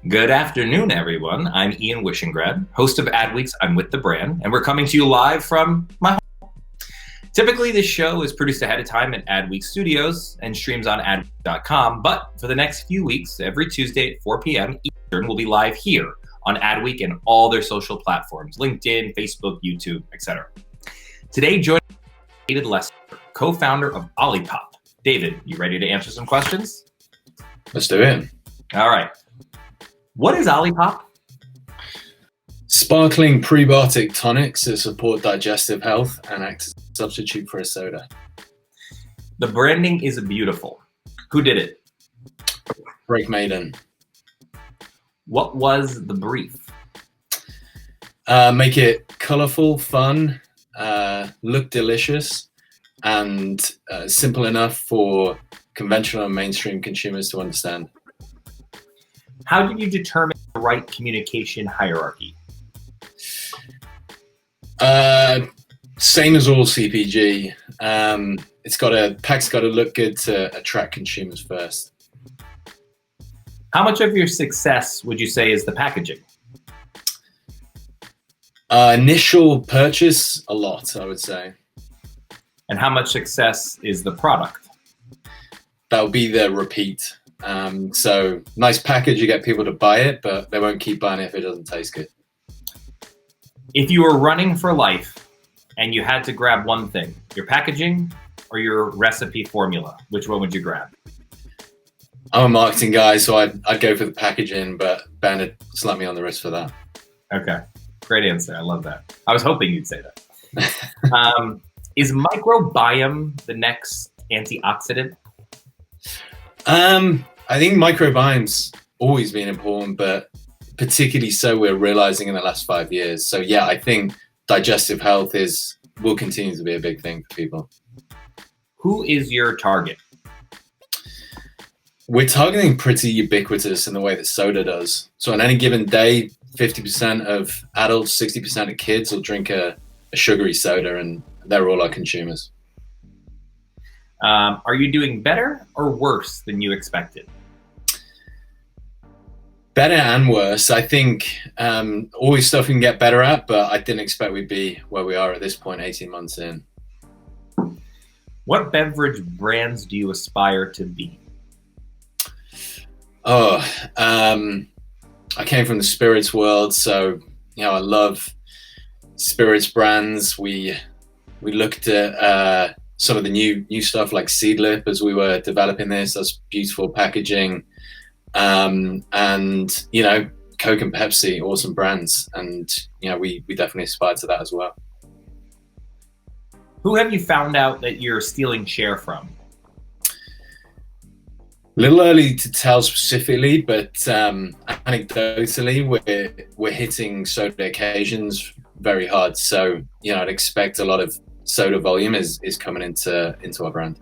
Good afternoon, everyone. I'm Ian Wishingrad, host of Adweek's I'm With the Brand, and we're coming to you live from my home. Typically, this show is produced ahead of time at Adweek Studios and streams on adweek.com, but for the next few weeks, every Tuesday at 4 p.m. Eastern, we'll be live here on Adweek and all their social platforms, LinkedIn, Facebook, YouTube, etc. Today, joining David Lester, co-founder of OLIPOP. David, you ready to answer some questions? Let's do it. All right. What is OLIPOP? Sparkling prebiotic tonics that support digestive health and act as a substitute for a soda. The branding is beautiful. Who did it? Break Maiden. What was the brief? Make it colorful, fun, look delicious, and simple enough for conventional and mainstream consumers to understand. How did you determine the right communication hierarchy? Same as all CPG. Pack's got to look good to attract consumers first. How much of your success would you say is the packaging? Initial purchase, a lot, I would say. And how much success is the product? That would be the repeat. So nice package, you get people to buy it, but they won't keep buying it if it doesn't taste good. If you were running for life and you had to grab one thing, your packaging or your recipe formula, which one would you grab? I'm a marketing guy, so I'd go for the packaging, but Ben had slapped me on the wrist for that. Okay, great answer. I love that. I was hoping you'd say that. Is microbiome the next antioxidant? I think microbiome's always been important, but particularly so we're realizing in the last 5 years. So yeah, I think digestive health will continue to be a big thing for people. Who is your target? We're targeting pretty ubiquitous in the way that soda does. So on any given day, 50% of adults, 60% of kids will drink a sugary soda, and they're all our consumers. Are you doing better or worse than you expected? Better and worse. I think always stuff we can get better at, but I didn't expect we'd be where we are at this point, 18 months in. What beverage brands do you aspire to be? I came from the spirits world, so I love spirits brands. We looked at some of the new stuff like Seedlip as we were developing this. That's beautiful packaging. And Coke and Pepsi, awesome brands. And we definitely aspire to that as well. Who have you found out that you're stealing share from? A little early to tell specifically, but anecdotally, we're hitting soda occasions very hard. So I'd expect a lot of soda volume is coming into our brand.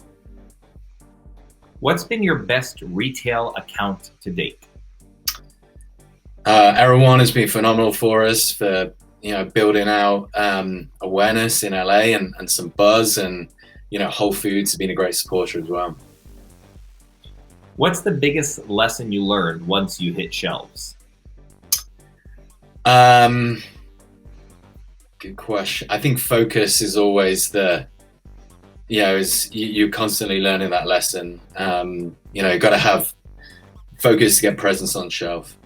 What's been your best retail account to date? Erewhon has been phenomenal for us for building out awareness in LA and some buzz, and Whole Foods has been a great supporter as well. What's the biggest lesson you learned once you hit shelves? Good question. I think focus is always you're constantly learning that lesson. You've got to have focus to get presence on shelf.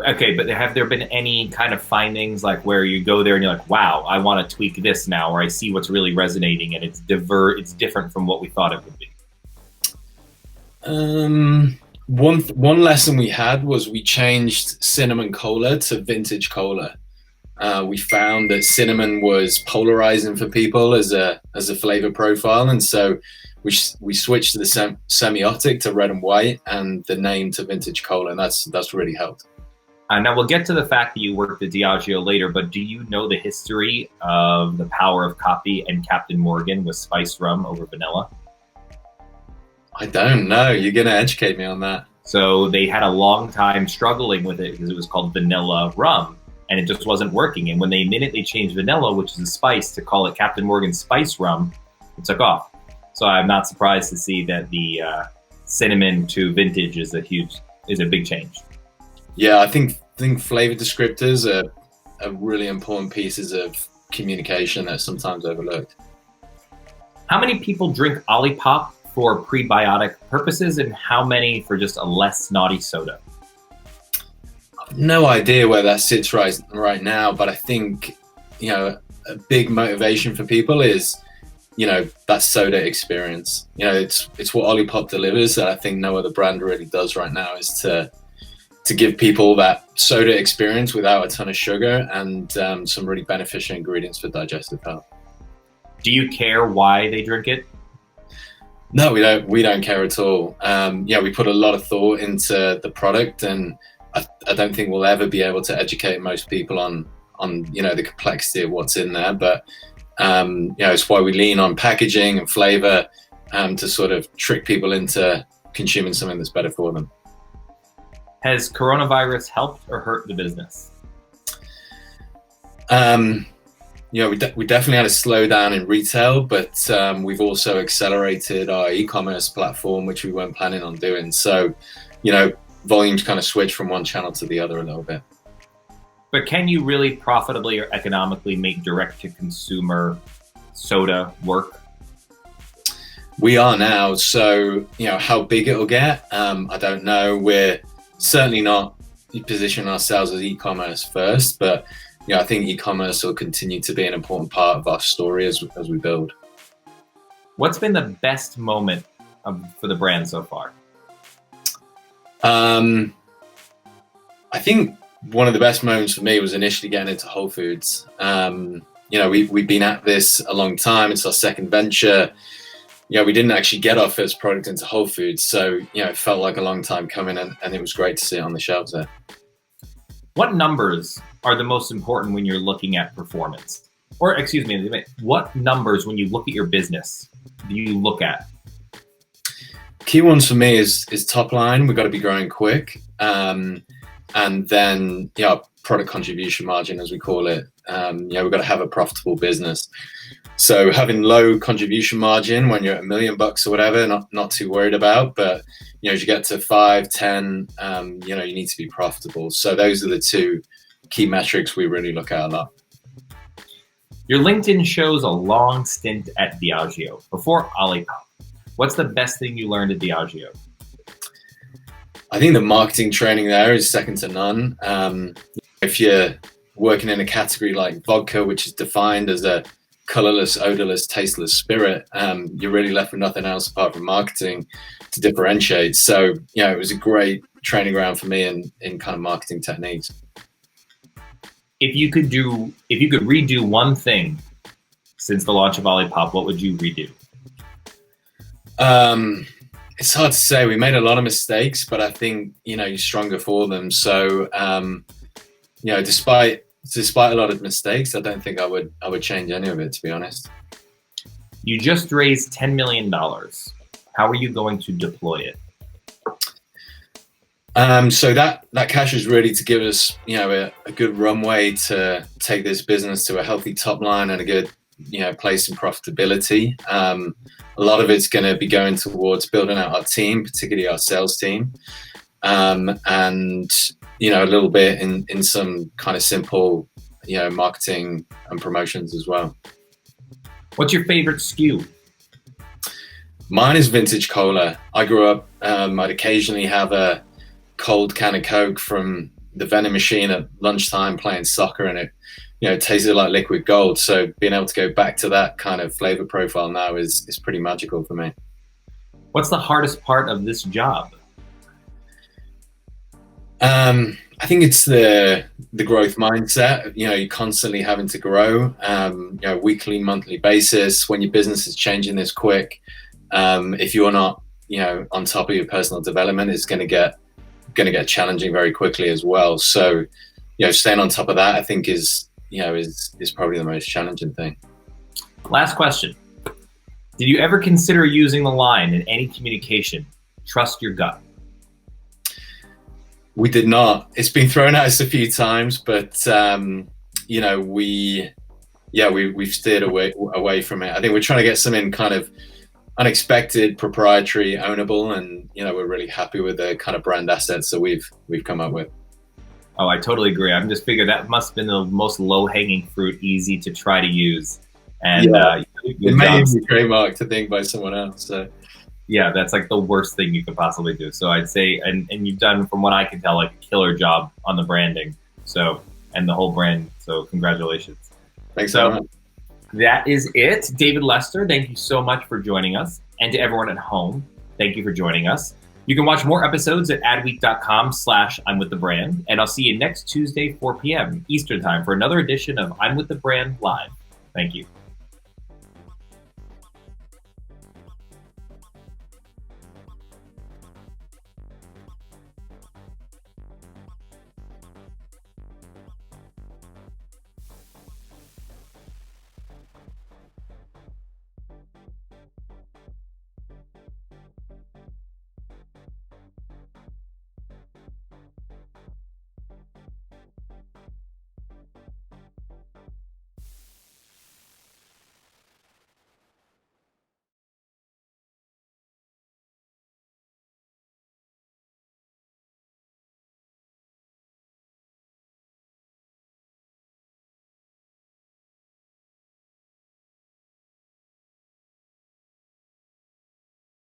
Okay, but have there been any kind of findings like where you go there and you're like, wow, I want to tweak this now, or I see what's really resonating and it's different from what we thought it would be? One lesson we had was we changed cinnamon cola to vintage cola. We found that cinnamon was polarizing for people as a flavor profile, and so we switched the semiotic to red and white and the name to vintage cola, and that's really helped. Now we'll get to the fact that you worked at Diageo later, but do you know the history of the power of coffee and Captain Morgan with spiced rum over vanilla? I don't know. You're going to educate me on that. So they had a long time struggling with it because it was called vanilla rum, and it just wasn't working. And when they immediately changed vanilla, which is a spice, to call it Captain Morgan Spice Rum, it took off. So I'm not surprised to see that the cinnamon to vintage is a huge is a big change. Yeah, I think flavor descriptors are really important pieces of communication that's sometimes overlooked. How many people drink OLIPOP for prebiotic purposes, and how many for just a less snotty soda? No idea where that sits right now, but I think, you know, a big motivation for people is, you know, that soda experience. You know, it's what OLIPOP delivers that I think no other brand really does right now, is to give people that soda experience without a ton of sugar and some really beneficial ingredients for digestive health. Do you care why they drink it? No, we don't care at all. Yeah, we put a lot of thought into the product, and I don't think we'll ever be able to educate most people on you know, the complexity of what's in there. But you know, it's why we lean on packaging and flavor to sort of trick people into consuming something that's better for them. Has coronavirus helped or hurt the business? You know, we definitely had a slowdown in retail, but we've also accelerated our e-commerce platform, which we weren't planning on doing. So, you know, volumes kind of switch from one channel to the other a little bit. But can you really profitably or economically make direct-to-consumer soda work? We are now. So, you know, how big it'll get, I don't know. We're certainly not positioning ourselves as e-commerce first, but you know, I think e-commerce will continue to be an important part of our story as we build. What's been the best moment for the brand so far? I think one of the best moments for me was initially getting into Whole Foods. You know, we've been at this a long time. It's our second venture. You know, we didn't actually get our first product into Whole Foods, so you know, it felt like a long time coming, and it was great to see it on the shelves there. What numbers are the most important when you're looking at performance? Or excuse me, what numbers when you look at your business do you look at? Key ones for me is top line. We've got to be growing quick, and then product contribution margin, as we call it. We've got to have a profitable business. So having low contribution margin when you're at $1 million or whatever, not too worried about. But as you get to 5, 10, you need to be profitable. So those are the two key metrics we really look at a lot. Your LinkedIn shows a long stint at Diageo before OLIPOP. What's the best thing you learned at Diageo? I think the marketing training there is second to none. If you're working in a category like vodka, which is defined as a colorless, odorless, tasteless spirit, you're really left with nothing else apart from marketing to differentiate. So, it was a great training ground for me in kind of marketing techniques. If you could redo one thing since the launch of OLIPOP, what would you redo? It's hard to say. We made a lot of mistakes, but I think, you're stronger for them. So, despite a lot of mistakes, I don't think I would change any of it, to be honest. You just raised $10 million. How are you going to deploy it? So that cash is really to give us, a good runway to take this business to a healthy top line and a good, place in profitability. A lot of it's going to be going towards building out our team, particularly our sales team, and a little bit in some kind of simple, marketing and promotions as well. What's your favorite SKU? Mine is vintage cola. I grew up, I'd occasionally have a cold can of Coke from the vending machine at lunchtime playing soccer, and it tasted like liquid gold. So being able to go back to that kind of flavor profile now is pretty magical for me. What's the hardest part of this job? I think it's the growth mindset. You're constantly having to grow, weekly, monthly basis. When your business is changing this quick, if you're not, on top of your personal development, it's going to get challenging very quickly as well. So, staying on top of that, I think is probably the most challenging thing. Last question. Did you ever consider using the line in any communication, trust your gut? We did not. It's been thrown at us a few times, but we've steered away from it. I think we're trying to get something kind of unexpected, proprietary, ownable, and we're really happy with the kind of brand assets that we've come up with. Oh, I totally agree. I'm just figuring that must have been the most low-hanging fruit, easy to try to use. And it may even be trademarked, I think, by someone else. So. Yeah, that's like the worst thing you could possibly do. So I'd say, and you've done, from what I can tell, like a killer job on the branding. So, and the whole brand. So congratulations. Thanks so much. That is it. David Lester, thank you so much for joining us. And to everyone at home, thank you for joining us. You can watch more episodes at adweek.com/I'mWithTheBrand. And I'll see you next Tuesday, 4 p.m. Eastern Time for another edition of I'm With The Brand Live. Thank you.